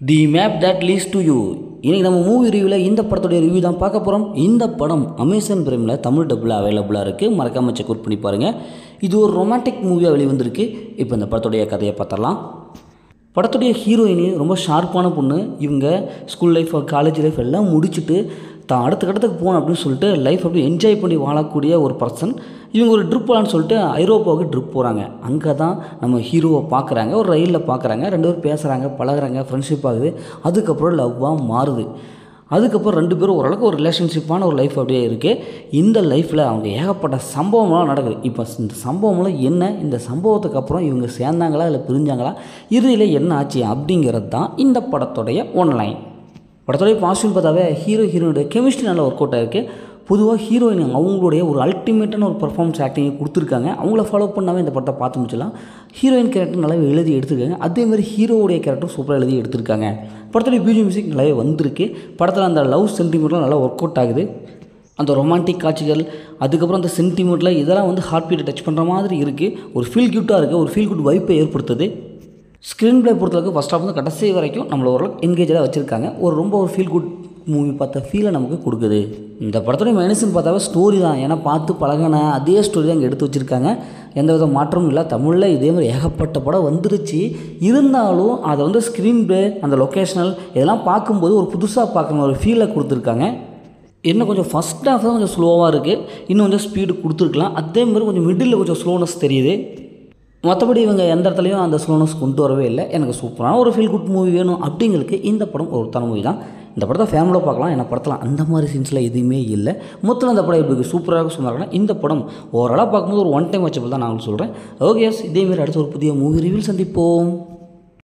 The map that leads to you. இன்றைக்கி நம்ம movie ரிவ்யூவில் இந்த படத்துடைய ரிவ்யூ தான் பார்க்க போகிறோம். இந்த படம் அமேசான் பிரைமில் தமிழ் டப்பில் அவைலபிளாக இருக்குது. மறக்காமல் செக் அவுட் பண்ணி பாருங்கள். இது ஒரு ரொமான்டிக் மூவியாக வெளிவந்திருக்கு. இப்போ இந்த படத்துடைய கதையை பார்த்துடலாம். படத்துடைய ஹீரோயினி ரொம்ப ஷார்ப்பான பொண்ணு. இவங்க ஸ்கூல் லைஃப், காலேஜ் லைஃப் எல்லாம் முடிச்சுட்டு தான் அடுத்த கட்டத்துக்கு போகணும் அப்படின்னு சொல்லிட்டு லைஃப் அப்படி என்ஜாய் பண்ணி வாழக்கூடிய ஒரு பர்சன். இவங்க ஒரு ட்ரிப் போகலான்னு சொல்லிட்டு ஐரோப்பாவுக்கு ட்ரிப் போகிறாங்க. அங்கே தான் நம்ம ஹீரோவை பார்க்குறாங்க. ஒரு ரயிலில் பார்க்குறாங்க. 2 பேரும் பேசுகிறாங்க, பழகுறாங்க, ஃப்ரெண்ட்ஷிப் ஆகுது. அதுக்கப்புறம் லவ்வாக மாறுது. அதுக்கப்புறம் 2 பேரும் ஓரளவுக்கு ஒரு ரிலேஷன்ஷிப்பான ஒரு லைஃப் அப்படியே இருக்குது. இந்த லைஃப்பில் அவங்க ஏகப்பட்ட சம்பவம்லாம் நடக்குது. இப்போ இந்த சம்பவம்லாம் என்ன, இந்த சம்பவத்துக்கு அப்புறம் இவங்க சேர்ந்தாங்களா இல்லை பிரிஞ்சாங்களா, இறுதியில் என்ன ஆச்சு அப்படிங்கிறது தான் இந்த படத்துடைய ஒன்லைன். படத்துடைய பாசிட்டிவ் பார்த்தாவே ஹீரோயினுடைய கெமிஸ்ட்ரி நல்லா ஒர்க் அவுட் ஆகிருக்கு. பொதுவாக ஹீரோயின் அவங்களுடைய ஒரு அல்டிமேட்டான ஒரு பர்ஃபார்மன்ஸ் ஆக்டிங்கை கொடுத்துருக்காங்க. அவங்கள ஃபாலோ பண்ணாமல் இந்த படத்தை பார்த்து முடிச்சலாம். ஹீரோயின் கேரக்டர் நல்லாவே எழுதி எடுத்துருக்காங்க. அதேமாதிரி ஹீரோவுடைய கேரக்டர் சூப்பராக எழுதி எடுத்திருக்காங்க. படத்துடைய மியூசிக் நல்லாவே வந்திருக்கு. படத்தில் அந்த லவ் சென்டிமெண்ட்லாம் நல்லா ஒர்க் அவுட் ஆகுது. அந்த ரொமான்டிக் காட்சிகள், அதுக்கப்புறம் அந்த சென்டிமெண்ட்டில் இதெல்லாம் வந்து ஹார்ட் பீட்டை டச் பண்ணுற மாதிரி இருக்குது. ஒரு ஃபீல் குட்டாக இருக்குது. ஒரு ஃபீல் குட் வைப்பை ஏற்படுத்துது. ஸ்க்ரீன் ப்ளே பொறுத்தளவுக்கு ஃபஸ்ட் ஆஃப் வந்து கடைசி வரைக்கும் நம்மளை ஓரளவுக்கு என்கேஜாக வச்சுருக்காங்க. ஒரு ஃபீல் குட் மூவி பார்த்த ஃபீலை நமக்கு கொடுக்குது. இந்த படத்துடைய மைனஸ்ன்னு பார்த்தாவே ஸ்டோரி தான். ஏன்னா பார்த்து பழகின அதே ஸ்டோரி தான் இங்கே எடுத்து வச்சுருக்காங்க. எந்த வித மாற்றமும் இல்லை. தமிழில் இதே மாதிரி ஏகப்பட்ட படம் வந்துருச்சு. இருந்தாலும் அதை வந்து ஸ்க்ரீன் ப்ளே, அந்த லொக்கேஷனல் இதெல்லாம் பார்க்கும்போது ஒரு புதுசாக பார்க்குற ஒரு ஃபீலை கொடுத்துருக்காங்க. இன்னும் கொஞ்சம் ஃபஸ்ட் ஹாஃப் தான் கொஞ்சம் ஸ்லோவாக இருக்குது. இன்னும் கொஞ்சம் ஸ்பீடு கொடுத்துருக்கலாம். அதேமாதிரி கொஞ்சம் மிடில் கொஞ்சம் ஸ்லோனஸ் தெரியுது. மற்றபடி இவங்க எந்த இடத்துலையும் அந்த ஸ்லோனஸ் கொண்டு வரவே இல்லை. எனக்கு சூப்பரான ஒரு ஃபீல் குட் மூவி வேணும் அப்படிங்களுக்கு இந்த படம் ஒரு தர மூவி தான். இந்த படத்தை ஃபேமிலியாக பார்க்கலாம். ஏன்னா படத்தில் அந்த மாதிரி சீன்ஸில் எதுவுமே இல்லை. மொத்தம் அந்த படம் எப்படி சூப்பராக சொன்னாங்கன்னா இந்த படம் ஓவராலாக பார்க்கும்போது ஒரு ஒன் டைம் வாட்சபிள் தான் நான் சொல்கிறேன். ஓகே, இதேமாரி அடுத்த ஒரு புதிய மூவி ரிவ்யூவில் சந்திப்போம்.